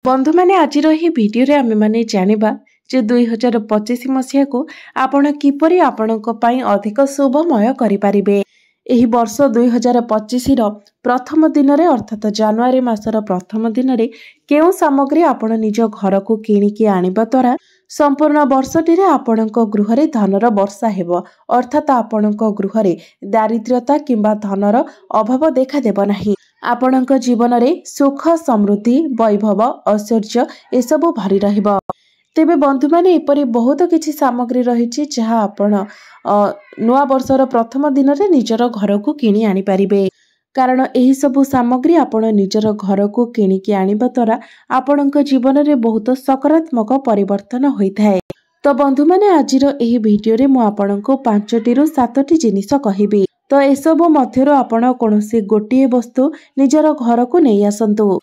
बंधु मैंने आज भिडियो रे आमे माने जानिबा जे 2025 मसीहा को आपण किपरि आपणक पई अधिक शुभमय करि परिबे। एही वर्ष 2025 रो प्रथम दिन रे अर्थात जनवरी मासर प्रथम दिन रे केउ सामग्री आपण निज घर को किणिकी आनिबा द्वारा संपूर्ण वर्षटी रे आपणक गृह रे धनर वर्षा हेबो, अर्थात आपणक गृह रे दारिद्र्यता किंबा धनर अभाव देखा देबो नाही। आपणक जीवन रे सुख समृद्धि वैभव ऐश्वर्य एसबु भरी रहिबो। तेबे बंधु माने एपरि बहुत किछि सामग्री रहिछि जहा आपण नुआ वर्षर प्रथम दिन रे निजर घर को किणी आनी परिबे। कारण एही सबु सामग्री आपण निजर घर को किणिकी आनिबा द्वारा आपणक जीवन रे बहुत सकारात्मक परिवर्तन होइथाय। तो बंधु माने आजिर एही वीडियो रे मु आपणको 5टी रु 7टी जिनिस कहिबी। तो एसबु मध्यरु आपण कोनोसी गोटिए वस्तु निजर घर को नै आसंतु।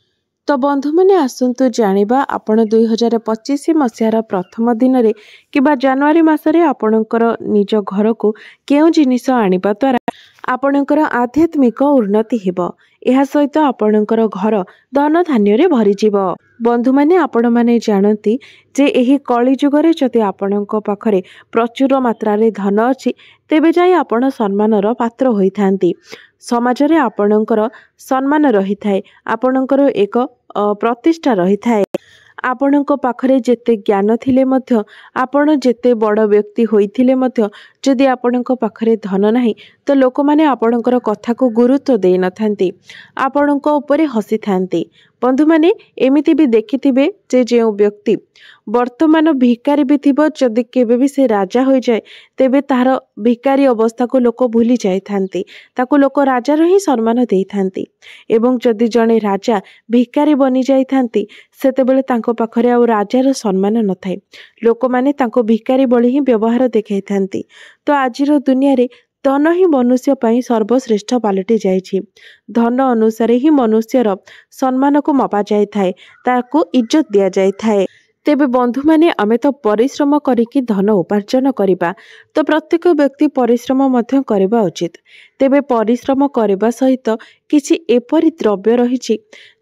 तो बंधु माने आसंतु जानिबा आपण 2025 मसियार प्रथम दिन रे किबा जनवरी मासरे आपणकर निज घर को केउ जिनिस आनिबा द्वारा आपणकर आध्यात्मिक उन्नति हेबो। एहा सहित आपणकर घर धन धान्य रे भरि जीवो। बंधु माने आपण माने जानती जे एही कली जुगरे जदि आपणक पाखरे प्रचुर मात्रा रे धन अछि तेबे जाई आपण सम्मानर पात्र होइथांती। समाज रे आपणकर सम्मान रहिथाय, आपणकर एक प्रतिष्ठा रहिथाय। आपणक पाखरे जेते ज्ञान थिले मध्य आपण जेते बड़ व्यक्ति होइथिले मध्य जदि आपणक पाखरे धन नाही तो लोक माने आपणकर कथा को गुरुत्व देई नथांती, आपणक ऊपर हसी थांती। बंधु माने एमिति भी देखिथिबे जे जेउ व्यक्ति वर्तमान भिकारी भी थिबो जदि केबे भी से राजा होई जाय तेबे तार भिकारी अवस्था को लोक भूली जाय थांती, ताको लोक राजा रही सम्मान देई थांती। एवं जदि जणे राजा भिकारी बनी जाय थांती सेतेबेले तांको पाखरे आ राजार सम्मान न थाए, लोक माने तांको भिकारी बळी ही व्यवहार देखाई थांती। तो आजिर दुनिया रे धन ही मनुष्य पई सर्वश्रेष्ठ पालटी जाइछि। धन अनुसार ही मनुष्यर सम्मान को मपा जाय थाए, ताको इज्जत दिया जाय थाए। तेबे बंधु माने आमे तो परिश्रम करिकी धन उपार्जन करिबा, तो प्रत्येक व्यक्ति परिश्रम मध्य करिबा उचित। तेबे परिश्रम करिबा सहित किछि एपरि द्रव्य रहिछि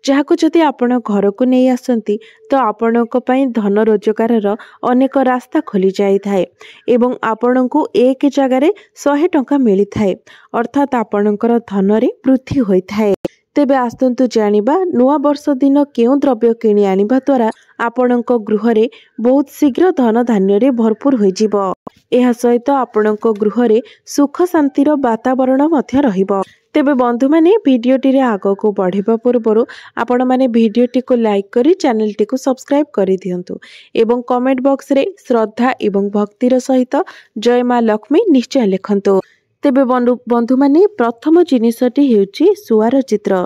जहाको जदि आपण घर को नै आसंती तो आपणक पई धन रोजगार अनेक रास्ता खोली जाय थाए एवं आपणको एक जगह रे 100 टंका मिली थाए, अर्थात आपणकर धन रे वृद्धि होई थाए। तेबे आसंतु जानिबा नुआ वर्ष दिन केउ द्रव्य किणी आनिबा द्वारा आपणक गृह रे बहुत शीघ्र धन धान्य रे भरपूर होई जिवो। एहा सहित आपणक गृह रे सुख शांतिर वातावरण मध्य रहिबो। तेबे बंधु माने वीडियोटी रे आगो को बढ़िबा पूर्वरु आपण माने वीडियोटी को लाइक करी चैनल टी को सब्सक्राइब करि दियंतु एवं कमेंट बॉक्स रे श्रद्धा एवं भक्तिर सहित जय मां लक्ष्मी निश्चय लिखंतु। तेबे बंधु माने प्रथम जिनिसटी हेउची सुआर चित्र।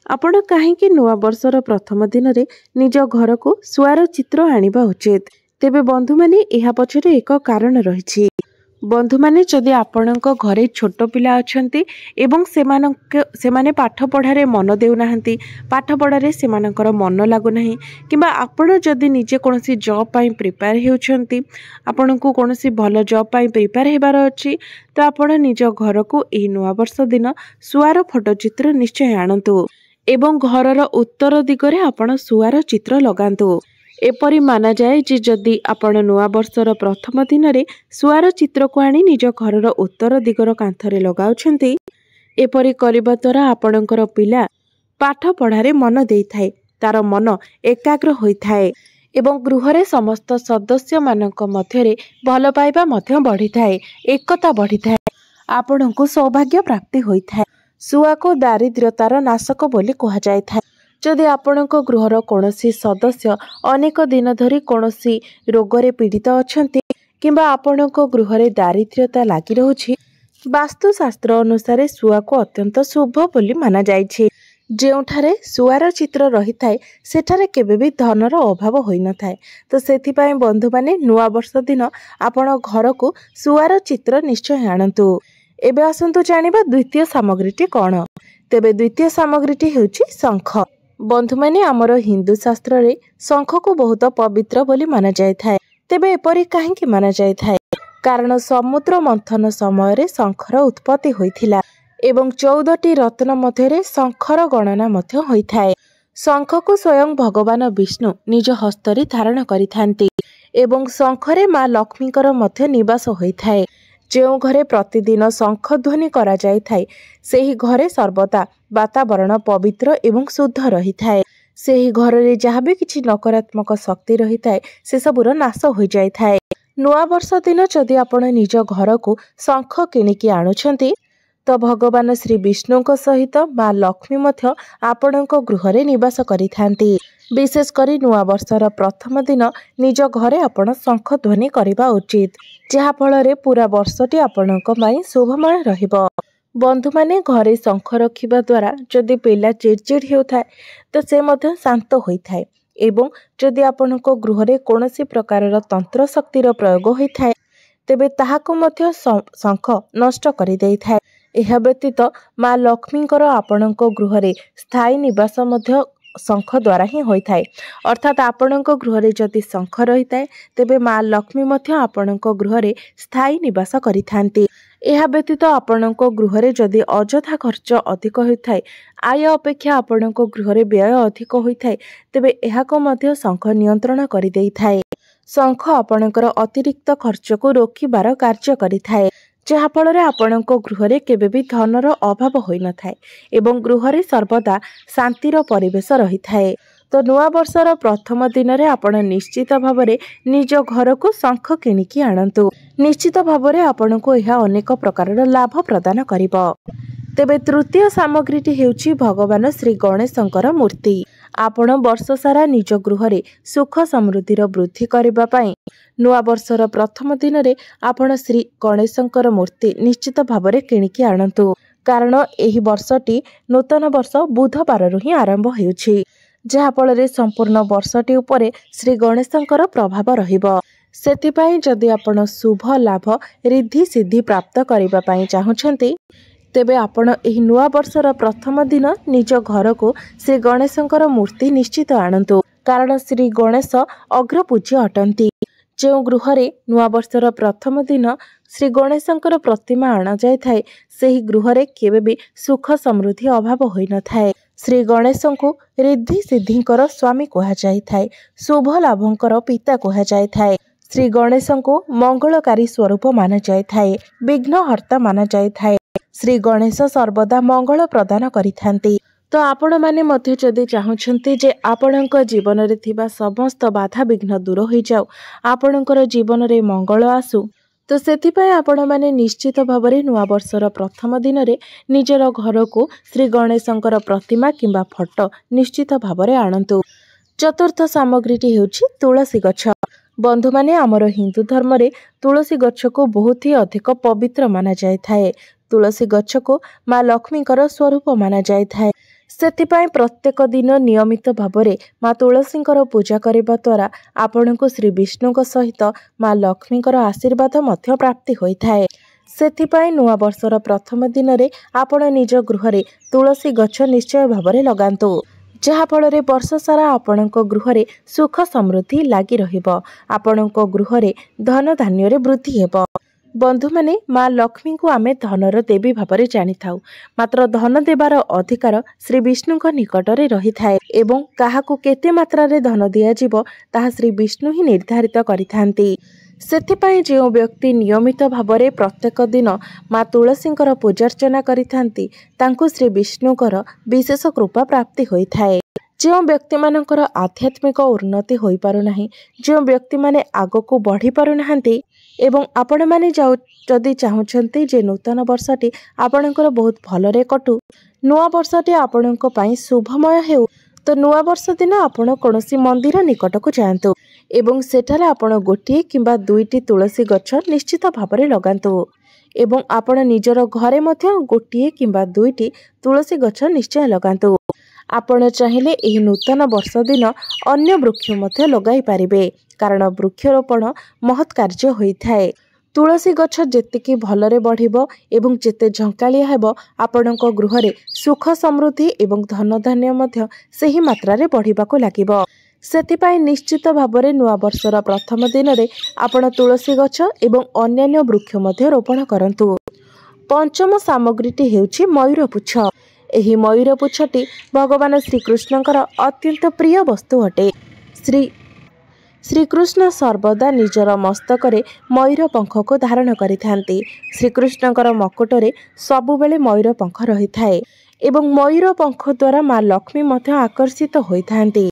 आपण काहेकि नुआ वर्षर प्रथम दिन रे निज घर को सुआर चित्र आनिबा उचित। तेबे बंधु माने एहा पछरे एक कारण रहिछि। बंधु माने जदि आपणक घरे छोट पिला अछंती एवं सेमाने पाठ पढ़ारे मन देउ नाहंती, पाठ पढ़ारे सेमानकर मन लागु नाही किबा आपण जदि निजे कोनोसी जॉब पई प्रिपेयर हेउछंती, आपणको कोनोसी भल जॉब पई प्रिपेयर हेबार अछि तो आपण निज घर को एही नुआ वर्ष दिन सुआर फोटो चित्र निश्चय आनंतु एवं घरर उत्तर दिगरे आपण सुआर चित्र लगांतु। एपरि माना जाए जे जदि आपण नुआ वर्षर प्रथम दिन रे सुआर चित्र को आनी निज घरर उत्तर दिगर कांथरे लगाउछंती, एपरि करिबा द्वारा आपणकर पिला पाठ पढ़ारे मन देइथाय, तार मन एकाग्र होइथाय एवं गृहरे समस्त सदस्य मानक मध्यरे भल पाइबा मध्य बढ़िथाय, एकता बढ़िथाय, आपणको सौभाग्य प्राप्ति होइथाय। सुआ को दारिद्र्यतार नाशक बोली कहा जाय थाय। जदि आपणक गृहर कोनोसी सदस्य अनेक दिन धरी कोनोसी रोगरे पीड़ित अछंती किंबा आपणक गृहरे दारिद्र्यता लागि रहुछि, वास्तुशास्त्र अनुसार सुआ को अत्यंत शुभ बोली माना जायछि। जेउठारे सुआर चित्र रहिथाय सेठारे केबे भी धनर अभाव होई न थाय। तो सेथि पय बंधु माने नुआ वर्ष दिन आपण घर को सुआर चित्र निश्चय आनंतु। एबे आसंतु जानिबा द्वितीय सामग्रीटी कोन। तेबे द्वितीय सामग्रीटी हेउछि शंख। बंधु माने हमर हिंदू शास्त्र रे शंख को बहुत पवित्र बोली माना जाय थाय। तेबे एपरि काहेकि माना जाय थाय? कारण समुद्र मंथन समय रे शंखर उत्पत्ति होइथिला एवं 14टी रत्न मध्यरे शंखर गणना मध्य होइथाय। ଶଙ୍ଖକୁ ସ୍ୱୟଂ ଭଗବାନ ବିଷ୍ଣୁ ନିଜ ହସ୍ତରେ ଧାରଣ କରିଥାନ୍ତି ଏବଂ ଶଙ୍ଖରେ ମା ଲକ୍ଷ୍ମୀଙ୍କର ମଧ୍ୟ ନିବାସ ହୋଇଥାଏ। ଯେଉଁ ଘରେ ପ୍ରତିଦିନ ଶଙ୍ଖ ଧ୍ୱନି କରାଯାଇଥାଏ ସେହି ଘରେ ସର୍ବଦା ବାତାବରଣ ପବିତ୍ର ଏବଂ ଶୁଦ୍ଧ ରହିଥାଏ। ସେହି ଘରରେ ଯାହା ବି କିଛି ନକାରାତ୍ମକ ଶକ୍ତି ରହିଥାଏ ସେସବୁର ନାଶ ହୋଇଯାଇଥାଏ। ନୂଆବର୍ଷ ଦିନ ଯଦି ଆପଣ ନିଜ ଘରକୁ ଶଙ୍ଖ କିଣିକି ଆଣୁଛନ୍ତି ତ ଭଗବାନ ଶ୍ରୀ ବିଷ୍ଣୁଙ୍କ ସହିତ ମା ଲକ୍ଷ୍ମୀ ମଧ୍ୟ ଆପଣଙ୍କ ଗୃହରେ ନିବାସ କରିଥାନ୍ତି। ବିଶେଷ କରି ନୂଆବର୍ଷର ପ୍ରଥମ ଦିନ ନିଜ ଘରେ ଆପଣ ଶଙ୍ଖ ଧ୍ୱନି କରିବା ଉଚିତ, ଯାହାଫଳରେ ପୁରା ବର୍ଷଟି ଆପଣଙ୍କ ପାଇଁ ଶୁଭମୟ ରହିବ। ବନ୍ଧୁମାନେ, ଘରେ ଶଙ୍ଖ ରଖିବା ଦ୍ୱାରା ଯଦି ପିଲା ଚିଡ଼ଚିଡ଼ ହେଉଥାଏ ତ ସେ ମଧ୍ୟ ଶାନ୍ତ ହୋଇଥାଏ ଏବଂ ଯଦି ଆପଣଙ୍କ ଗୃହରେ କୌଣସି ପ୍ରକାରର ତନ୍ତ୍ର ଶକ୍ତିର ପ୍ରୟୋଗ ହୋଇଥାଏ ତେବେ ତାହାକୁ ମଧ୍ୟ ଶଙ୍ଖ ନଷ୍ଟ କରିଦେଇଥାଏ। ଏହା ବ୍ୟତୀତ ମା ଲକ୍ଷ୍ମୀଙ୍କର ଆପଣଙ୍କ ଗୃହରେ ସ୍ଥାୟୀ ନିବାସ ମଧ୍ୟ ଶଙ୍ଖ ଦ୍ୱାରା ହିଁ ହୋଇଥାଏ। ଅର୍ଥାତ୍ ଆପଣଙ୍କ ଗୃହରେ ଯଦି ଶଙ୍ଖ ରହିଥାଏ ତେବେ ମା ଲକ୍ଷ୍ମୀ ମଧ୍ୟ ଆପଣଙ୍କ ଗୃହରେ ସ୍ଥାୟୀ ନିବାସ କରିଥାନ୍ତି। ଏହା ବ୍ୟତୀତ ଆପଣଙ୍କ ଗୃହରେ ଯଦି ଅଯଥା ଖର୍ଚ୍ଚ ଅଧିକ ହୋଇଥାଏ, ଆୟ ଅପେକ୍ଷା ଆପଣଙ୍କ ଗୃହରେ ବ୍ୟୟ ଅଧିକ ହୋଇଥାଏ ତେବେ ଏହାକୁ ମଧ୍ୟ ଶଙ୍ଖ ନିୟନ୍ତ୍ରଣ କରିଦେଇଥାଏ। ଶଙ୍ଖ ଆପଣଙ୍କର ଅତିରିକ୍ତ ଖର୍ଚ୍ଚକୁ ରୋକିବାର କାର୍ଯ୍ୟ କରିଥାଏ, ଯାହାଫଳରେ ଆପଣଙ୍କ ଗୃହରେ କେବେ ବି ଧନର ଅଭାବ ହୋଇନଥାଏ ଏବଂ ଗୃହରେ ସର୍ବଦା ଶାନ୍ତିର ପରିବେଶ ରହିଥାଏ। ତ ନୂଆବର୍ଷର ପ୍ରଥମ ଦିନରେ ଆପଣ ନିଶ୍ଚିତ ଭାବରେ ନିଜ ଘରକୁ ଶଙ୍ଖ କିଣିକି ଆଣନ୍ତୁ। ନିଶ୍ଚିତ ଭାବରେ ଆପଣଙ୍କୁ ଏହା ଅନେକ ପ୍ରକାରର ଲାଭ ପ୍ରଦାନ କରିବ। ତେବେ ତୃତୀୟ ସାମଗ୍ରୀଟି ହେଉଛି ଭଗବାନ ଶ୍ରୀ ଗଣେଶଙ୍କର ମୂର୍ତ୍ତି। ଆପଣ ବର୍ଷ ସାରା ନିଜ ଗୃହରେ ସୁଖ ସମୃଦ୍ଧିର ବୃଦ୍ଧି କରିବା ପାଇଁ ନୂଆବର୍ଷର ପ୍ରଥମ ଦିନରେ ଆପଣ ଶ୍ରୀ ଗଣେଶଙ୍କର ମୂର୍ତ୍ତି ନିଶ୍ଚିତ ଭାବରେ କିଣିକି ଆଣନ୍ତୁ, କାରଣ ଏହି ବର୍ଷଟି ନୂତନ ବର୍ଷ ବୁଧବାରରୁ ହିଁ ଆରମ୍ଭ ହେଉଛି, ଯାହାଫଳରେ ସମ୍ପୂର୍ଣ୍ଣ ବର୍ଷଟି ଉପରେ ଶ୍ରୀ ଗଣେଶଙ୍କର ପ୍ରଭାବ ରହିବ। ସେଥିପାଇଁ ଯଦି ଆପଣ ଶୁଭ ଲାଭ ରିଦ୍ଧି ସିଦ୍ଧି ପ୍ରାପ୍ତ କରିବା ପାଇଁ ଚାହୁଁଛନ୍ତି ତେବେ ଆପଣ ଏହି ନୂଆବର୍ଷର ପ୍ରଥମ ଦିନ ନିଜ ଘରକୁ ଶ୍ରୀ ଗଣେଶଙ୍କର ମୂର୍ତ୍ତି ନିଶ୍ଚିତ ଆଣନ୍ତୁ, କାରଣ ଶ୍ରୀ ଗଣେଶ ଅଗ୍ରପୂଜ୍ୟ ଅଟନ୍ତି। ଯେଉଁ ଗୃହରେ ନୂଆବର୍ଷର ପ୍ରଥମ ଦିନ ଶ୍ରୀ ଗଣେଶଙ୍କର ପ୍ରତିମା ଅଣାଯାଇଥାଏ ସେହି ଗୃହରେ କେବେ ବି ସୁଖ ସମୃଦ୍ଧି ଅଭାବ ହୋଇନଥାଏ। ଶ୍ରୀ ଗଣେଶଙ୍କୁ ରିଦ୍ଧି ସିଦ୍ଧିଙ୍କର ସ୍ୱାମୀ କୁହାଯାଇଥାଏ, ଶୁଭ ଲାଭଙ୍କର ପିତା କୁହାଯାଇଥାଏ। ଶ୍ରୀ ଗଣେଶଙ୍କୁ ମଙ୍ଗଳକାରୀ ସ୍ୱରୂପ ମାନାଯାଇଥାଏ, ବିଘ୍ନହର୍ତ୍ତା ମାନାଯାଇଥାଏ। ଶ୍ରୀ ଗଣେଶ ସର୍ବଦା ମଙ୍ଗଳ ପ୍ରଦାନ କରିଥାନ୍ତି। ତ ଆପଣମାନେ ମଧ୍ୟ ଯଦି ଚାହୁଁଛନ୍ତି ଯେ ଆପଣଙ୍କ ଜୀବନରେ ଥିବା ସମସ୍ତ ବାଧାବିଘ୍ନ ଦୂର ହୋଇଯାଉ, ଆପଣଙ୍କର ଜୀବନରେ ମଙ୍ଗଳ ଆସୁ, ତ ସେଥିପାଇଁ ଆପଣମାନେ ନିଶ୍ଚିତ ଭାବରେ ନୂଆବର୍ଷର ପ୍ରଥମ ଦିନରେ ନିଜର ଘରକୁ ଶ୍ରୀ ଗଣେଶଙ୍କର ପ୍ରତିମା କିମ୍ବା ଫଟୋ ନିଶ୍ଚିତ ଭାବରେ ଆଣନ୍ତୁ। ଚତୁର୍ଥ ସାମଗ୍ରୀଟି ହେଉଛି ତୁଳସୀ ଗଛ। ବନ୍ଧୁମାନେ, ଆମର ହିନ୍ଦୁ ଧର୍ମରେ ତୁଳସୀ ଗଛକୁ ବହୁତ ହି ଅଧିକ ପବିତ୍ର ମାନାଯାଇଥାଏ। ତୁଳସୀ ଗଛକୁ ମା ଲକ୍ଷ୍ମୀଙ୍କର ସ୍ୱରୂପ ମାନାଯାଇଥାଏ। ସେଥିପାଇଁ ପ୍ରତ୍ୟେକ ଦିନ ନିୟମିତ ଭାବରେ ମା ତୁଳସୀଙ୍କର ପୂଜା କରିବା ଦ୍ୱାରା ଆପଣଙ୍କୁ ଶ୍ରୀ ବିଷ୍ଣୁଙ୍କ ସହିତ ମା ଲକ୍ଷ୍ମୀଙ୍କର ଆଶୀର୍ବାଦ ମଧ୍ୟ ପ୍ରାପ୍ତି ହୋଇଥାଏ। ସେଥିପାଇଁ ନୂଆବର୍ଷର ପ୍ରଥମ ଦିନରେ ଆପଣ ନିଜ ଗୃହରେ ତୁଳସୀ ଗଛ ନିଶ୍ଚୟ ଭାବରେ ଲଗାନ୍ତୁ, ଯାହାଫଳରେ ବର୍ଷ ସାରା ଆପଣଙ୍କ ଗୃହରେ ସୁଖ ସମୃଦ୍ଧି ଲାଗି ରହିବ। ଆପଣଙ୍କ ଗୃହରେ ଧନ ଧାନ୍ୟରେ ବୃଦ୍ଧି ହେବ। ବନ୍ଧୁମାନେ, ମା ଲକ୍ଷ୍ମୀଙ୍କୁ ଆମେ ଧନର ଦେବୀ ଭାବରେ ଜାଣିଥାଉ, ମାତ୍ର ଧନ ଦେବାର ଅଧିକାର ଶ୍ରୀ ବିଷ୍ଣୁଙ୍କ ନିକଟରେ ରହିଥାଏ ଏବଂ କାହାକୁ କେତେ ମାତ୍ରାରେ ଧନ ଦିଆଯିବ ତାହା ଶ୍ରୀ ବିଷ୍ଣୁ ହିଁ ନିର୍ଦ୍ଧାରିତ କରିଥାନ୍ତି। ସେଥିପାଇଁ ଯେଉଁ ବ୍ୟକ୍ତି ନିୟମିତ ଭାବରେ ପ୍ରତ୍ୟେକ ଦିନ ମା ତୁଳସୀଙ୍କର ପୂଜାର୍ଚ୍ଚନା କରିଥାନ୍ତି ତାଙ୍କୁ ଶ୍ରୀ ବିଷ୍ଣୁଙ୍କର ବିଶେଷ କୃପା ପ୍ରାପ୍ତି ହୋଇଥାଏ। ଯେଉଁ ବ୍ୟକ୍ତିମାନଙ୍କର ଆଧ୍ୟାତ୍ମିକ ଉନ୍ନତି ହୋଇପାରୁନାହିଁ, ଯେଉଁ ବ୍ୟକ୍ତିମାନେ ଆଗକୁ ବଢ଼ି ପାରୁନାହାନ୍ତି ଏବଂ ଆପଣମାନେ ଯଦି ଚାହୁଁଛନ୍ତି ଯେ ନୂତନ ବର୍ଷଟି ଆପଣଙ୍କର ବହୁତ ଭଲରେ କଟୁ, ନୂଆ ବର୍ଷଟି ଆପଣଙ୍କ ପାଇଁ ଶୁଭମୟ ହେଉ, ତ ନୂଆବର୍ଷ ଦିନ ଆପଣ କୌଣସି ମନ୍ଦିର ନିକଟକୁ ଯାଆନ୍ତୁ ଏବଂ ସେଠାରେ ଆପଣ ଗୋଟିଏ କିମ୍ବା ଦୁଇଟି ତୁଳସୀ ଗଛ ନିଶ୍ଚିତ ଭାବରେ ଲଗାନ୍ତୁ ଏବଂ ଆପଣ ନିଜର ଘରେ ମଧ୍ୟ ଗୋଟିଏ କିମ୍ବା ଦୁଇଟି ତୁଳସୀ ଗଛ ନିଶ୍ଚୟ ଲଗାନ୍ତୁ। ଆପଣ ଚାହିଁଲେ ଏହି ନୂତନ ବର୍ଷ ଦିନ ଅନ୍ୟ ବୃକ୍ଷ ମଧ୍ୟ ଲଗାଇ ପାରିବେ, କାରଣ ବୃକ୍ଷରୋପଣ ମହତ୍ କାର୍ଯ୍ୟ ହୋଇଥାଏ। ତୁଳସୀ ଗଛ ଯେତିକି ଭଲରେ ବଢ଼ିବ ଏବଂ ଯେତେ ଝଙ୍କାଳିଆ ହେବ, ଆପଣଙ୍କ ଗୃହରେ ସୁଖ ସମୃଦ୍ଧି ଏବଂ ଧନଧାନ୍ୟ ମଧ୍ୟ ସେହି ମାତ୍ରାରେ ବଢ଼ିବାକୁ ଲାଗିବ। ସେଥିପାଇଁ ନିଶ୍ଚିତ ଭାବରେ ନୂଆବର୍ଷର ପ୍ରଥମ ଦିନରେ ଆପଣ ତୁଳସୀ ଗଛ ଏବଂ ଅନ୍ୟାନ୍ୟ ବୃକ୍ଷ ମଧ୍ୟ ରୋପଣ କରନ୍ତୁ। ପଞ୍ଚମ ସାମଗ୍ରୀଟି ହେଉଛି ମୟୂର ପୁଚ୍ଛ। ଏହି ମୟୂର ପୁଚ୍ଛଟି ଭଗବାନ ଶ୍ରୀକୃଷ୍ଣଙ୍କର ଅତ୍ୟନ୍ତ ପ୍ରିୟ ବସ୍ତୁ ଅଟେ। ଶ୍ରୀକୃଷ୍ଣ ସର୍ବଦା ନିଜର ମସ୍ତକରେ ମୟୂର ପଙ୍ଖକୁ ଧାରଣ କରିଥାନ୍ତି। ଶ୍ରୀକୃଷ୍ଣଙ୍କର ମକୁଟରେ ସବୁବେଳେ ମୟୂର ପଙ୍ଖ ରହିଥାଏ ଏବଂ ମୟୂର ପଙ୍ଖ ଦ୍ୱାରା ମା ଲକ୍ଷ୍ମୀ ମଧ୍ୟ ଆକର୍ଷିତ ହୋଇଥାନ୍ତି।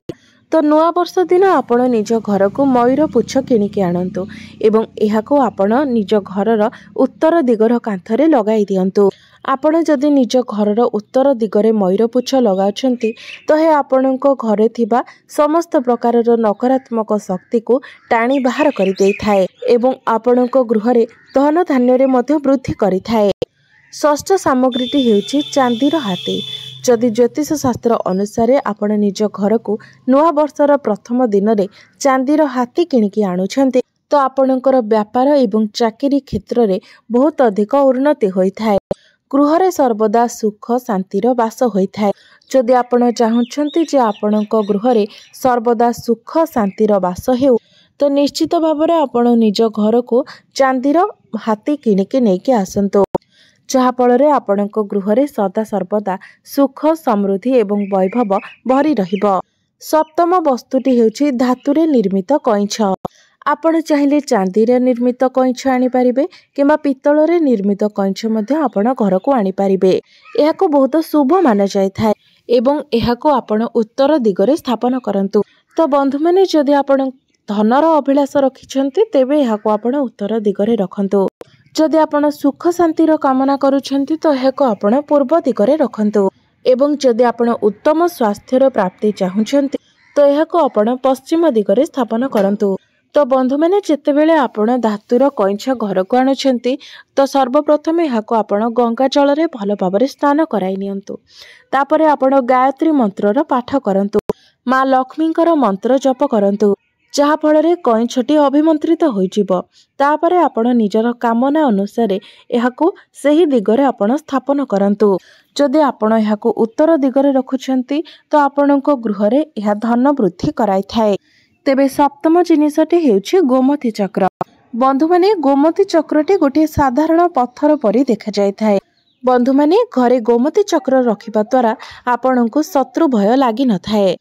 ତ ନୂଆ ବର୍ଷ ଦିନ ଆପଣ ନିଜ ଘରକୁ ମୟୂର ପୁଚ୍ଛ କିଣିକି ଆଣନ୍ତୁ ଏବଂ ଏହାକୁ ଆପଣ ନିଜ ଘରର ଉତ୍ତର ଦିଗର କାନ୍ଥରେ ଲଗାଇ ଦିଅନ୍ତୁ। ଆପଣ ଯଦି ନିଜ ଘରର ଉତ୍ତର ଦିଗରେ ମୟୂର ପୁଚ୍ଛ ଲଗାଉଛନ୍ତି ତ ଏହା ଆପଣଙ୍କ ଘରେ ଥିବା ସମସ୍ତ ପ୍ରକାରର ନକାରାତ୍ମକ ଶକ୍ତିକୁ ଟାଣି ବାହାର କରିଦେଇଥାଏ ଏବଂ ଆପଣଙ୍କ ଗୃହରେ ଧନ ଧାନ୍ୟରେ ମଧ୍ୟ ବୃଦ୍ଧି କରିଥାଏ। ଷଷ୍ଠ ସାମଗ୍ରୀଟି ହେଉଛି ଚାନ୍ଦିର ହାତୀ। ଯଦି ଜ୍ୟୋତିଷ ଶାସ୍ତ୍ର ଅନୁସାରେ ଆପଣ ନିଜ ଘରକୁ ନୂଆ ବର୍ଷର ପ୍ରଥମ ଦିନରେ ଚାନ୍ଦିର ହାତୀ କିଣିକି ଆଣୁଛନ୍ତି ତ ଆପଣଙ୍କର ବ୍ୟାପାର ଏବଂ ଚାକିରି କ୍ଷେତ୍ରରେ ବହୁତ ଅଧିକ ଉନ୍ନତି ହୋଇଥାଏ। ଗୃହରେ ସର୍ବଦା ସୁଖ ଶାନ୍ତିର ବାସ ହୋଇଥାଏ। ଯଦି ଆପଣ ଚାହୁଁଛନ୍ତି ଯେ ଆପଣଙ୍କ ଗୃହରେ ସର୍ବଦା ସୁଖ ଶାନ୍ତିର ବାସ ହେଉ ତ ନିଶ୍ଚିତ ଭାବରେ ଆପଣ ନିଜ ଘରକୁ ଚାନ୍ଦିର ହାତୀ କିଣିକି ନେଇକି ଆସନ୍ତୁ, ଯାହାଫଳରେ ଆପଣଙ୍କ ଗୃହରେ ସଦା ସର୍ବଦା ସୁଖ ସମୃଦ୍ଧି ଏବଂ ବୈଭବ ଭରି ରହିବ। ସପ୍ତମ ବସ୍ତୁଟି ହେଉଛି ଧାତୁରେ ନିର୍ମିତ କଇଁଛ। ଆପଣ ଚାହିଁଲେ ଚାନ୍ଦିରେ ନିର୍ମିତ କଇଁଛ ଆଣିପାରିବେ କିମ୍ବା ପିତ୍ତଳରେ ନିର୍ମିତ କଇଁଛ ମଧ୍ୟ ଆପଣ ଘରକୁ ଆଣିପାରିବେ। ଏହାକୁ ବହୁତ ଶୁଭ ମାନାଯାଇଥାଏ ଏବଂ ଏହାକୁ ଆପଣ ଉତ୍ତର ଦିଗରେ ସ୍ଥାପନ କରନ୍ତୁ। ତ ବନ୍ଧୁମାନେ, ଯଦି ଆପଣ ଧନର ଅଭିଳାଷ ରଖିଛନ୍ତି ତେବେ ଏହାକୁ ଆପଣ ଉତ୍ତର ଦିଗରେ ରଖନ୍ତୁ। ଯଦି ଆପଣ ସୁଖ ଶାନ୍ତିର କାମନା କରୁଛନ୍ତି ତ ଏହାକୁ ଆପଣ ପୂର୍ବ ଦିଗରେ ରଖନ୍ତୁ ଏବଂ ଯଦି ଆପଣ ଉତ୍ତମ ସ୍ୱାସ୍ଥ୍ୟର ପ୍ରାପ୍ତି ଚାହୁଁଛନ୍ତି ତ ଏହାକୁ ଆପଣ ପଶ୍ଚିମ ଦିଗରେ ସ୍ଥାପନ କରନ୍ତୁ। ତ ବନ୍ଧୁମାନେ, ଯେତେବେଳେ ଆପଣ ଧାତୁର କଇଁଛ ଘରକୁ ଆଣୁଛନ୍ତି ତ ସର୍ବପ୍ରଥମେ ଏହାକୁ ଆପଣ ଗଙ୍ଗା ଜଳରେ ଭଲ ଭାବରେ ସ୍ନାନ କରାଇ ନିଅନ୍ତୁ। ତାପରେ ଆପଣ ଗାୟତ୍ରୀ ମନ୍ତ୍ରର ପାଠ କରନ୍ତୁ, ମା ଲକ୍ଷ୍ମୀଙ୍କର ମନ୍ତ୍ର ଜପ କରନ୍ତୁ, ଯାହାଫଳରେ କଇଁଛଟି ଅଭିମନ୍ତ୍ରିତ ହୋଇଯିବ। ତାପରେ ଆପଣ ନିଜର କାମନା ଅନୁସାରେ ଏହାକୁ ସେହି ଦିଗରେ ଆପଣ ସ୍ଥାପନ କରନ୍ତୁ। ଯଦି ଆପଣ ଏହାକୁ ଉତ୍ତର ଦିଗରେ ରଖୁଛନ୍ତି ତ ଆପଣଙ୍କ ଗୃହରେ ଏହା ଧନ ବୃଦ୍ଧି କରାଇଥାଏ। ତେବେ ସପ୍ତମ ଜିନିଷଟି ହେଉଛି ଗୋମତୀ ଚକ୍ର। ବନ୍ଧୁମାନେ, ଗୋମତୀ ଚକ୍ରଟି ଗୋଟିଏ ସାଧାରଣ ପଥର ପରି ଦେଖାଯାଇଥାଏ। ବନ୍ଧୁମାନେ, ଘରେ ଗୋମତୀ ଚକ୍ର ରଖିବା ଦ୍ୱାରା ଆପଣଙ୍କୁ ଶତ୍ରୁ ଭୟ ଲାଗିନଥାଏ।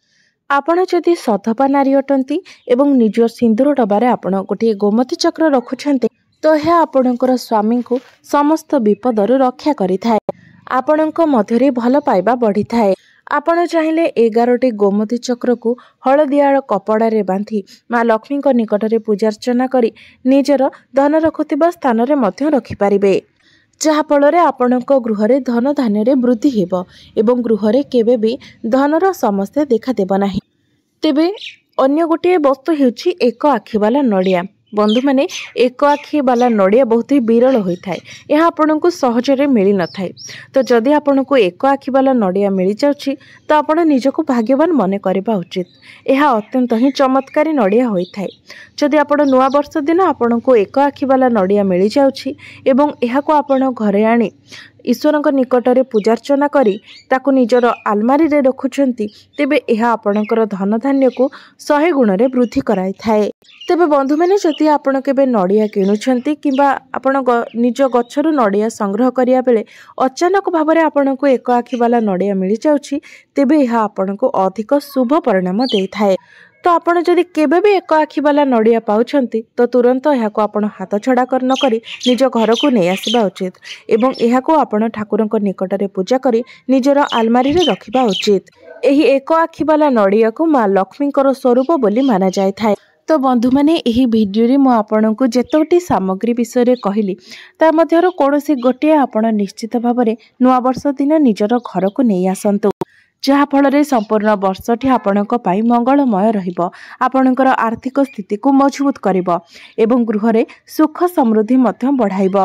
ଆପଣ ଯଦି ସଧବା ନାରୀ ଅଟନ୍ତି ଏବଂ ନିଜ ସିନ୍ଦୁର ଡବାରେ ଆପଣ ଗୋଟିଏ ଗୋମତୀ ଚକ୍ର ରଖୁଛନ୍ତି ତ ଏହା ଆପଣଙ୍କର ସ୍ୱାମୀଙ୍କୁ ସମସ୍ତ ବିପଦରୁ ରକ୍ଷା କରିଥାଏ। ଆପଣଙ୍କ ମଧ୍ୟରେ ଭଲ ପାଇବା ବଢ଼ିଥାଏ। ଆପଣ ଚାହିଁଲେ 11ଟି ଗୋମତୀ ଚକ୍ରକୁ ହଳଦିଆ କପଡ଼ାରେ ବାନ୍ଧି ମା ଲକ୍ଷ୍ମୀଙ୍କ ନିକଟରେ ପୂଜାର୍ଚ୍ଚନା କରି ନିଜର ଧନ ରଖୁଥିବା ସ୍ଥାନରେ ମଧ୍ୟ ରଖିପାରିବେ, ଯାହାଫଳରେ ଆପଣଙ୍କ ଗୃହରେ ଧନ ଧାନ୍ୟରେ ବୃଦ୍ଧି ହେବ ଏବଂ ଗୃହରେ କେବେ ବି ଧନର ସମସ୍ୟା ଦେଖାଦେବ ନାହିଁ। ତେବେ ଅନ୍ୟ ଗୋଟିଏ ବସ୍ତୁ ହେଉଛି ଏକ ଆଖିବାଲା ନଡ଼ିଆ। ବନ୍ଧୁମାନେ, ଏକ ଆଖି ବାଲା ନଡ଼ିଆ ବହୁତ ହି ବିରଳ ହୋଇଥାଏ। ଏହା ଆପଣଙ୍କୁ ସହଜରେ ମିଳିନଥାଏ। ତ ଯଦି ଆପଣଙ୍କୁ ଏକ ଆଖି ବାଲା ନଡ଼ିଆ ମିଳିଯାଉଛି ତ ଆପଣ ନିଜକୁ ଭାଗ୍ୟବାନ ମନେ କରିବା ଉଚିତ। ଏହା ଅତ୍ୟନ୍ତ ହିଁ ଚମତ୍କାରୀ ନଡ଼ିଆ ହୋଇଥାଏ। ଯଦି ଆପଣ ନୂଆ ବର୍ଷ ଦିନ ଆପଣଙ୍କୁ ଏକ ଆଖି ବାଲା ନଡ଼ିଆ ମିଳିଯାଉଛି ଏବଂ ଏହାକୁ ଆପଣ ଘରେ ଆଣି ଈଶ୍ୱରଙ୍କ ନିକଟରେ ପୂଜାର୍ଚ୍ଚନା କରି ତାକୁ ନିଜର ଆଲମାରିରେ ରଖୁଛନ୍ତି ତେବେ ଏହା ଆପଣଙ୍କର ଧନ ଧାନ୍ୟକୁ 100 ଗୁଣରେ ବୃଦ୍ଧି କରାଇଥାଏ। ତେବେ ବନ୍ଧୁମାନେ, ଯଦି ଆପଣ କେବେ ନଡ଼ିଆ କିଣୁଛନ୍ତି କିମ୍ବା ଆପଣ ନିଜ ଗଛରୁ ନଡ଼ିଆ ସଂଗ୍ରହ କରିବା ବେଳେ ଅଚାନକ ଭାବରେ ଆପଣଙ୍କୁ ଏକ ଆଖି ବାଲା ନଡ଼ିଆ ମିଳିଯାଉଛି ତେବେ ଏହା ଆପଣଙ୍କୁ ଅଧିକ ଶୁଭ ପରିଣାମ ଦେଇଥାଏ। ତ ଆପଣ ଯଦି କେବେ ବି ଏକ ଆଖି ବାଲା ନଡ଼ିଆ ପାଉଛନ୍ତି ତ ତୁରନ୍ତ ଏହାକୁ ଆପଣ ହାତଛଡ଼ା ନ କରି ନିଜ ଘରକୁ ନେଇ ଆସିବା ଉଚିତ ଏବଂ ଏହାକୁ ଆପଣ ଠାକୁରଙ୍କ ନିକଟରେ ପୂଜା କରି ନିଜର ଆଲମାରିରେ ରଖିବା ଉଚିତ। ଏହି ଏକ ଆଖି ବାଲା ନଡ଼ିଆକୁ ମା ଲକ୍ଷ୍ମୀଙ୍କର ସ୍ୱରୂପ ବୋଲି ମାନାଯାଇଥାଏ। ତ ବନ୍ଧୁମାନେ, ଏହି ଭିଡ଼ିଓରେ ମୁଁ ଆପଣଙ୍କୁ ଯେତୋଟି ସାମଗ୍ରୀ ବିଷୟରେ କହିଲି ତା ମଧ୍ୟରୁ କୌଣସି ଗୋଟିଏ ଆପଣ ନିଶ୍ଚିତ ଭାବରେ ନୂଆବର୍ଷ ଦିନ ନିଜର ଘରକୁ ନେଇ ଆସନ୍ତୁ, ଯାହାଫଳରେ ସମ୍ପୂର୍ଣ୍ଣ ବର୍ଷଟି ଆପଣଙ୍କ ପାଇଁ ମଙ୍ଗଳମୟ ରହିବ, ଆପଣଙ୍କର ଆର୍ଥିକ ସ୍ଥିତିକୁ ମଜବୁତ କରିବ ଏବଂ ଗୃହରେ ସୁଖ ସମୃଦ୍ଧି ମଧ୍ୟ ବଢ଼ାଇବ।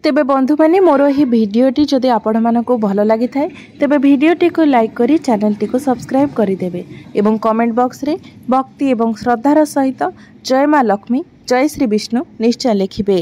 ତେବେ ବନ୍ଧୁମାନେ, ମୋର ଏହି ଭିଡ଼ିଓଟି ଯଦି ଆପଣମାନଙ୍କୁ ଭଲ ଲାଗିଥାଏ ତେବେ ଭିଡ଼ିଓଟିକୁ ଲାଇକ୍ କରି ଚ୍ୟାନେଲଟିକୁ ସବସ୍କ୍ରାଇବ୍ କରିଦେବେ ଏବଂ କମେଣ୍ଟ ବକ୍ସରେ ଭକ୍ତି ଏବଂ ଶ୍ରଦ୍ଧାର ସହିତ ଜୟ ମା ଲକ୍ଷ୍ମୀ, ଜୟ ଶ୍ରୀ ବିଷ୍ଣୁ ନିଶ୍ଚୟ ଲେଖିବେ।